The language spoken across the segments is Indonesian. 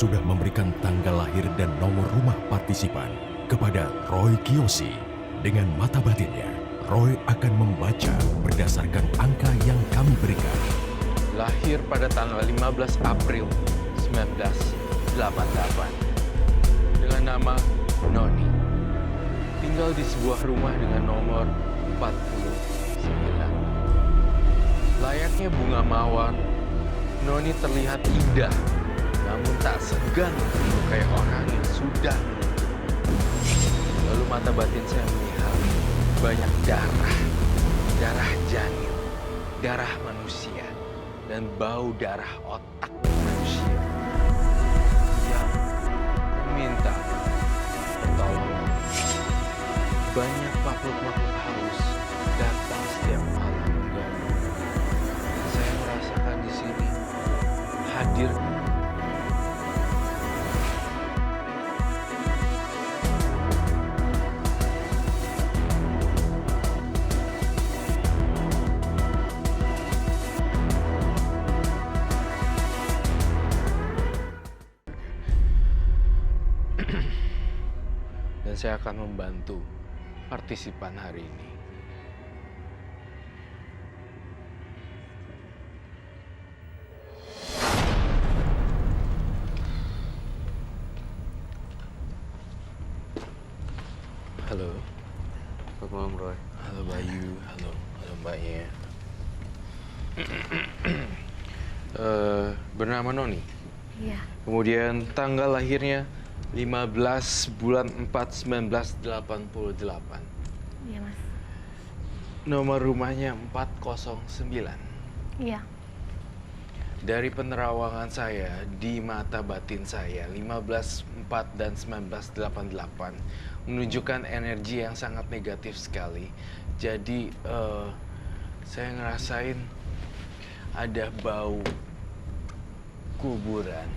sudah memberikan tanggal lahir dan nomor rumah partisipan kepada Roy Kiyoshi. Dengan mata batinnya, Roy akan membaca berdasarkan angka yang kami berikan. Lahir pada tanggal 15 April 1988 dengan nama Noni. Tinggal di sebuah rumah dengan nomor 49. Layaknya bunga mawar, Noni terlihat indah, namun tak segan menyukai orang yang sudah meninggal. Lalu mata batin saya melihat banyak darah, darah janin, darah manusia, dan bau darah otak manusia yang meminta pertolongan. Banyak makhluk-makhluk halus datang setiap malam dan saya merasakan di sini hadir. Dan saya akan membantu partisipan hari ini. Halo. Selamat malam, Roy. Halo Bayu. Halo Mbaknya. Bernama Noni. Iya, Kemudian tanggal lahirnya 15 bulan 4 1988. iya Mas. Nomor rumahnya 409. Iya, Dari penerawangan saya di mata batin saya 15 4 dan 1988 menunjukkan energi yang sangat negatif sekali. Jadi saya ngerasain ada bau kuburan.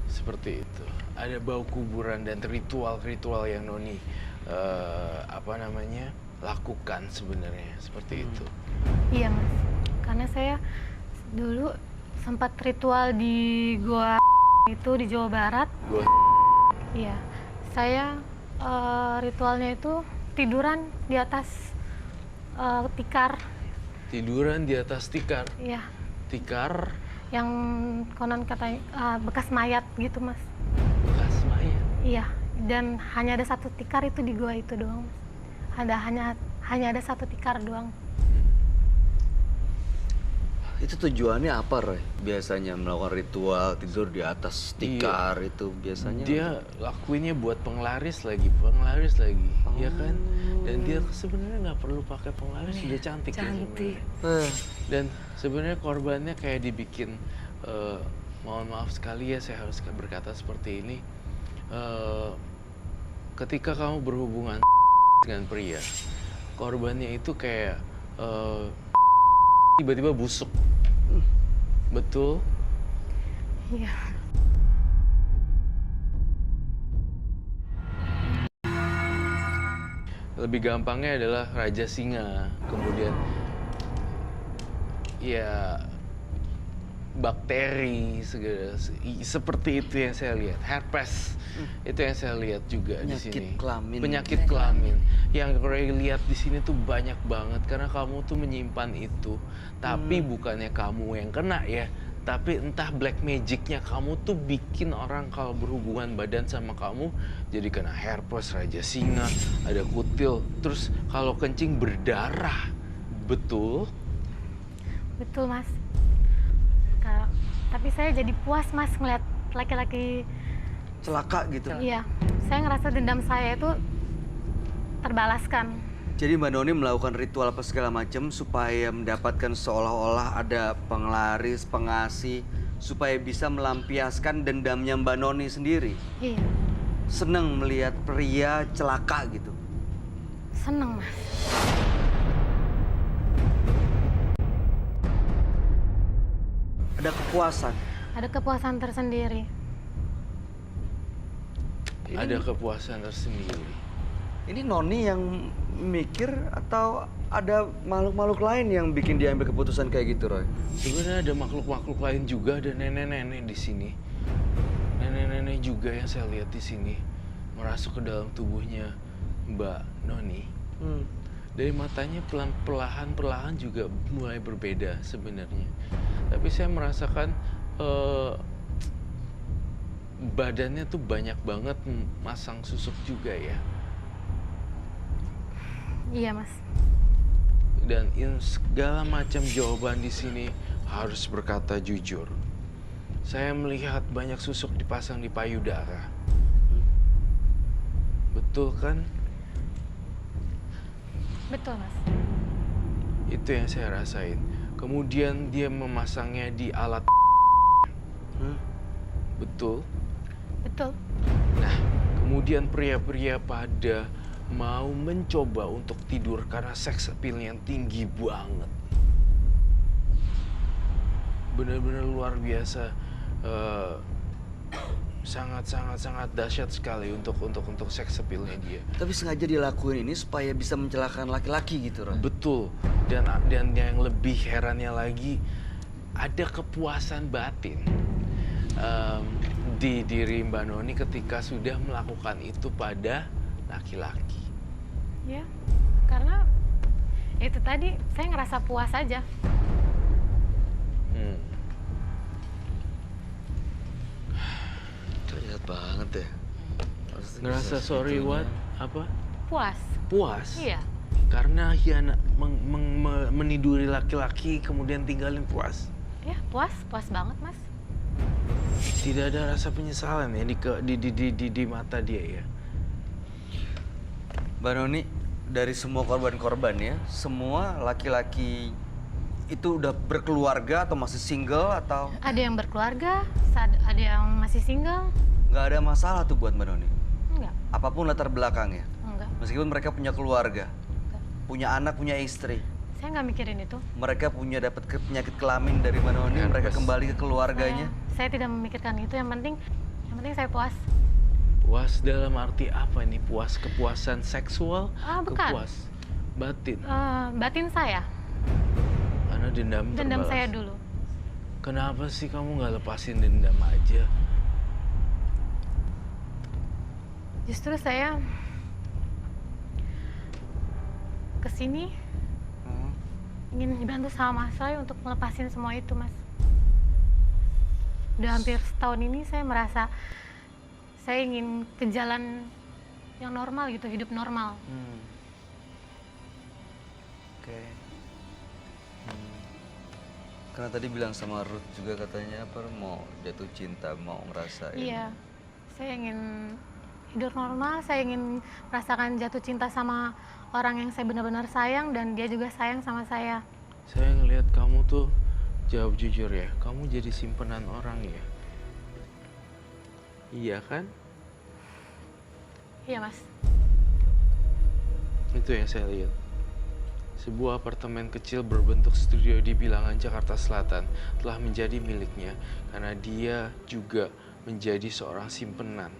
Seperti itu. Ada bau kuburan dan ritual-ritual yang Noni lakukan sebenarnya seperti itu. iya Mas. Karena saya dulu sempat ritual di Goa itu di Jawa Barat. Gua Iya, saya ritualnya itu tiduran di atas tikar. tiduran di atas tikar. Iya, Tikar yang konon katanya bekas mayat gitu Mas. bekas mayat. Iya, dan hanya ada satu tikar itu di goa itu doang Mas. Hanya ada satu tikar doang. Itu tujuannya apa, Roy? Biasanya melakukan ritual tidur di atas tikar itu biasanya. Dia lakuinnya buat penglaris lagi, ya kan? Dan dia sebenarnya nggak perlu pakai penglaris, sudah cantik. Ya Cantik. sebenarnya. Dan sebenarnya korbannya kayak dibikin, mohon maaf sekali ya saya harus berkata seperti ini. Ketika kamu berhubungan dengan pria, korbannya itu kayak tiba-tiba busuk. Betul? Iya. Lebih gampangnya adalah Raja Singa, kemudian ya bakteri segala seperti itu yang saya lihat. Herpes itu yang saya lihat juga di Penyakit sini. kelamin. Penyakit kelamin. Yang Ray lihat di sini tuh banyak banget karena kamu tuh menyimpan itu. Tapi bukannya kamu yang kena ya, tapi entah black magicnya kamu tuh bikin orang kalau berhubungan badan sama kamu jadi kena herpes, Raja Singa, ada kutil, terus kalau kencing berdarah. Betul? Betul Mas. Tapi saya jadi puas Mas ngeliat laki-laki. Celaka gitu. Iya, saya ngerasa dendam saya itu terbalaskan. Jadi Mbak Noni melakukan ritual apa segala macam supaya mendapatkan seolah-olah ada penglaris, pengasih, supaya bisa melampiaskan dendamnya Mbak Noni sendiri. Iya, Seneng melihat pria celaka gitu. seneng Mas. Ada kepuasan. Ada kepuasan tersendiri. Ada kepuasan tersendiri. Ini Noni yang mikir atau ada makhluk-makhluk lain yang bikin dia ambil keputusan kayak gitu, Roy? Sebenarnya ada makhluk-makhluk lain juga, ada nenek-nenek di sini. Nenek-nenek juga yang saya lihat di sini merasuk ke dalam tubuhnya Mbak Noni. Dari matanya perlahan juga mulai berbeda sebenarnya. Tapi saya merasakan badannya tuh banyak banget masang susuk juga ya. Iya, Mas. Dan segala macam jawaban di sini harus berkata jujur. Saya melihat banyak susuk dipasang di payudara. Betul kan? Betul, Mas. Itu yang saya rasain. Kemudian dia memasangnya di alat. Betul. Betul. Nah, kemudian pria-pria pada mau mencoba untuk tidur karena seks appeal-nya yang tinggi banget. Benar-benar luar biasa. Sangat dahsyat sekali untuk seks appeal-nya dia. Tapi sengaja dilakuin ini supaya bisa mencelakakan laki-laki gitu, Roy? Betul. Dan yang lebih herannya lagi, ada kepuasan batin di diri Mbak Noni ketika sudah melakukan itu pada laki-laki. Ya, karena itu tadi saya ngerasa puas aja. Terlihat banget ya. Ngerasa sorry what? Apa? Puas. Puas? Iya. Karena hianat meniduri laki-laki kemudian tinggalin puas. Ya, puas banget, Mas. Tidak ada rasa penyesalan ya di mata dia ya. Mbak Noni, dari semua korban-korban ya, semua laki-laki itu udah berkeluarga atau masih single atau? Ada yang berkeluarga, ada yang masih single. Nggak ada masalah tuh buat Mbak Noni? Enggak. Apapun latar belakangnya? Enggak. Meskipun mereka punya keluarga, punya anak, punya istri. Saya nggak mikirin itu. Mereka punya dapat penyakit kelamin dari Mbak Noni, mereka kembali ke keluarganya. Saya tidak memikirkan itu. Yang penting saya puas. Puas dalam arti apa nih? Puas kepuasan seksual? Bukan. Kepuas batin? Batin saya. Karena dendam terbalas. Saya dulu. Kenapa sih kamu nggak lepasin dendam aja? Justru saya kesini ingin dibantu sama Mas Roy untuk melepasin semua itu, Mas. Udah hampir setahun ini saya merasa saya ingin ke jalan yang normal gitu, hidup normal. Oke. Karena tadi bilang sama Ruth juga katanya mau jatuh cinta, mau ngerasain. Iya, saya ingin hidup normal, saya ingin merasakan jatuh cinta sama orang yang saya benar-benar sayang dan dia juga sayang sama saya. Saya ngelihat kamu tuh, jawab jujur ya, kamu jadi simpenan orang ya? Iya kan? Iya, Mas. Itu yang saya lihat. Sebuah apartemen kecil berbentuk studio di Bilangan, Jakarta Selatan telah menjadi miliknya karena dia juga menjadi seorang simpenan.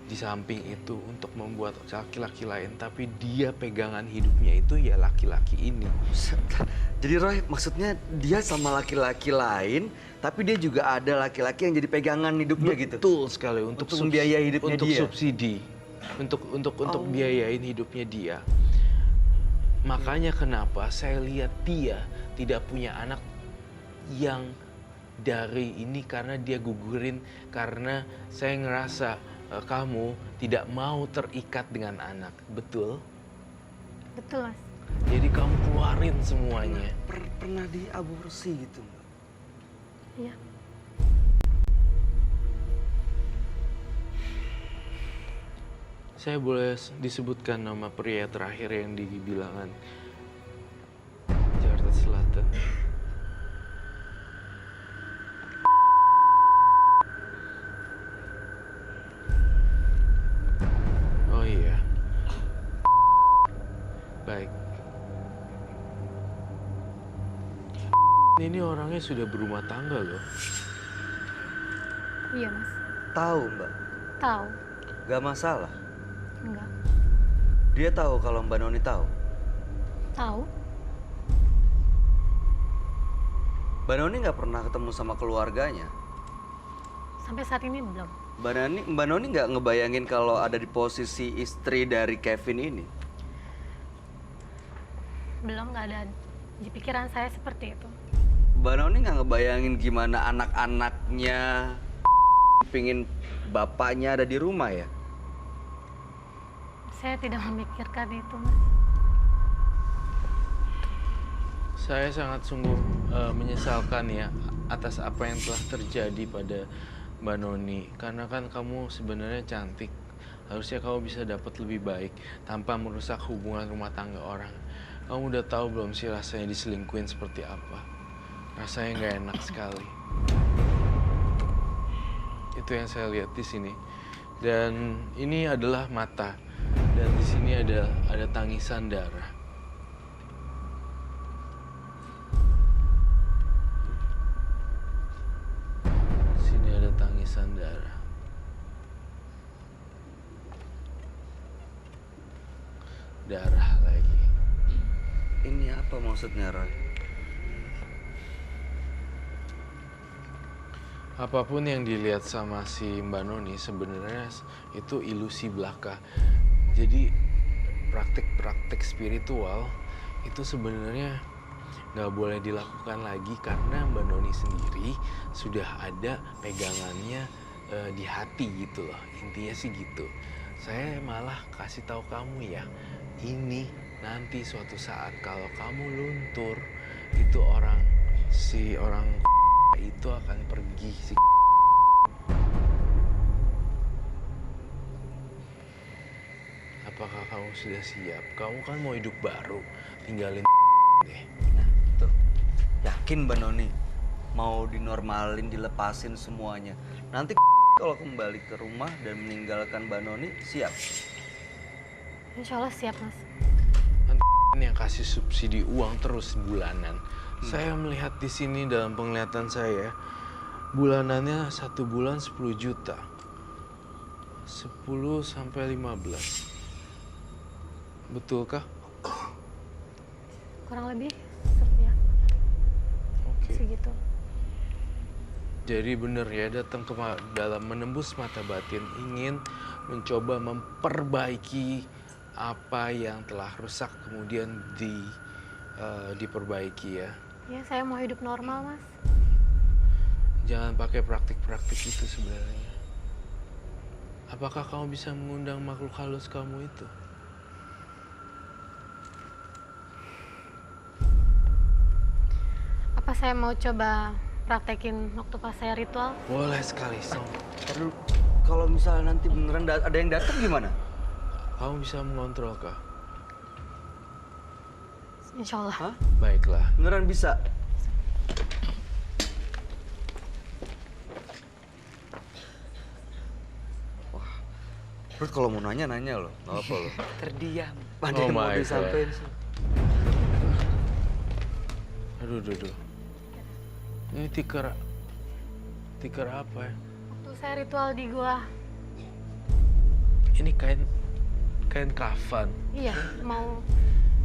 Di samping itu untuk membuat laki-laki lain, tapi dia pegangan hidupnya itu ya laki-laki ini. Jadi Roy, maksudnya dia sama laki-laki lain, tapi dia juga ada laki-laki yang jadi pegangan hidupnya gitu? Betul sekali, untuk membiayai hidupnya untuk dia? Subsidi, untuk biayain hidupnya dia. Makanya kenapa saya lihat dia tidak punya anak yang dari ini, karena dia gugurin, karena saya ngerasa kamu tidak mau terikat dengan anak, betul? Betul, Mas. Jadi kamu keluarin semuanya. Pernah diaborsi gitu? Iya. Saya boleh disebutkan nama pria terakhir yang di Bilangan, Jakarta Selatan? Oh iya. Baik. Ini orangnya sudah berumah tangga loh. Iya, Mas. Tahu Mbak? Tahu. Gak masalah. Enggak. Dia tahu kalau Mbak Noni tahu? Tahu. Mbak Noni nggak pernah ketemu sama keluarganya. Sampai saat ini belum. Mbak Noni nggak ngebayangin kalau ada di posisi istri dari Kevin ini? Belum, nggak ada di pikiran saya seperti itu. Mbak Noni nggak ngebayangin gimana anak-anaknya pingin bapaknya ada di rumah ya? Saya tidak memikirkan itu, Mas. Saya sangat sungguh menyesalkan ya atas apa yang telah terjadi pada Mbak Noni. Karena kan kamu sebenarnya cantik. Harusnya kamu bisa dapat lebih baik tanpa merusak hubungan rumah tangga orang. Kamu udah tahu belum sih rasanya diselingkuhin seperti apa? Rasanya nggak enak sekali. Itu yang saya lihat di sini. Dan ini adalah mata. Dan di sini ada tangisan darah. Sini ada tangisan darah. Darah lagi. Ini apa maksudnya, Roy? Apapun yang dilihat sama si Mbak Noni sebenarnya itu ilusi belaka. Jadi praktik-praktik spiritual itu sebenarnya nggak boleh dilakukan lagi karena Mbak Noni sendiri sudah ada pegangannya di hati gitu loh. Intinya sih gitu. Saya malah kasih tahu kamu ya, ini nanti suatu saat kalau kamu luntur itu si orang itu akan pergi si Apakah kamu sudah siap? Kamu kan mau hidup baru, tinggalin deh. Nah, tuh. Yakin Mbak Noni mau dinormalin, dilepasin semuanya. Nanti kalau kembali ke rumah dan meninggalkan Mbak Noni, siap? Insya Allah siap, Mas. Kan yang kasih subsidi uang terus bulanan. Saya melihat di sini dalam penglihatan saya, bulanannya 1 bulan 10 juta. 10 sampai 15. Betulkah? Kurang lebih ya, Oke. segitu. Jadi benar ya datang dalam menembus mata batin ingin mencoba memperbaiki apa yang telah rusak kemudian diperbaiki ya. Ya, saya mau hidup normal, Mas. Jangan pakai praktik-praktik itu sebenarnya. Apakah kamu bisa mengundang makhluk halus kamu itu? Apa saya mau coba praktekin waktu pas saya ritual? Boleh sekali, Song. Aduh, kalau misalnya nanti beneran ada yang datang gimana? Kamu bisa mengontrol kah? Insya Allah. Hah? Baiklah. Beneran bisa? Wah, terus kalau mau nanya loh, nggak apa loh. Terdiam. Ada Oh yang mau my God. disampaikan sih. Aduh. Ini tikar apa ya? Waktu saya ritual di gua, Ini kain kafan. iya, mau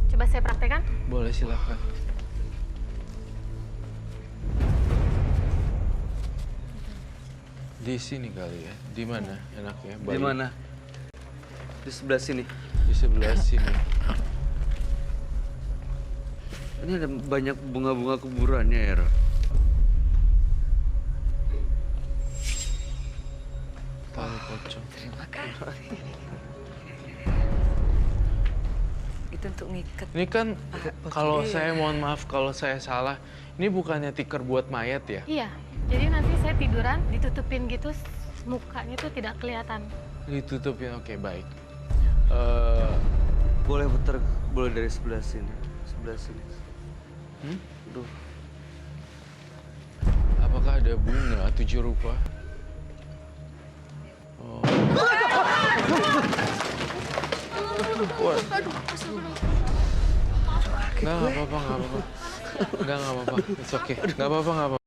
coba saya praktekkan? Boleh silakan. Di sini kali ya. Di mana enaknya? Di mana? Di sebelah sini. Di sebelah sini. Ini ada banyak bunga-bunga kuburannya ya, Ro? Tali pocong. Terima kasih. Itu untuk ngikat. Ini kan kalau iya. saya mohon maaf kalau saya salah. Ini bukannya tikar buat mayat ya? Iya, jadi nanti saya tiduran, ditutupin gitu, mukanya tuh tidak kelihatan. Ditutupin, oke baik. Boleh dari sebelah sini. Sebelah sini. Duh. Apakah ada bunga 7 rupa? Oh. Nggak apa-apa. Nggak apa-apa. It's okay. Nggak apa-apa.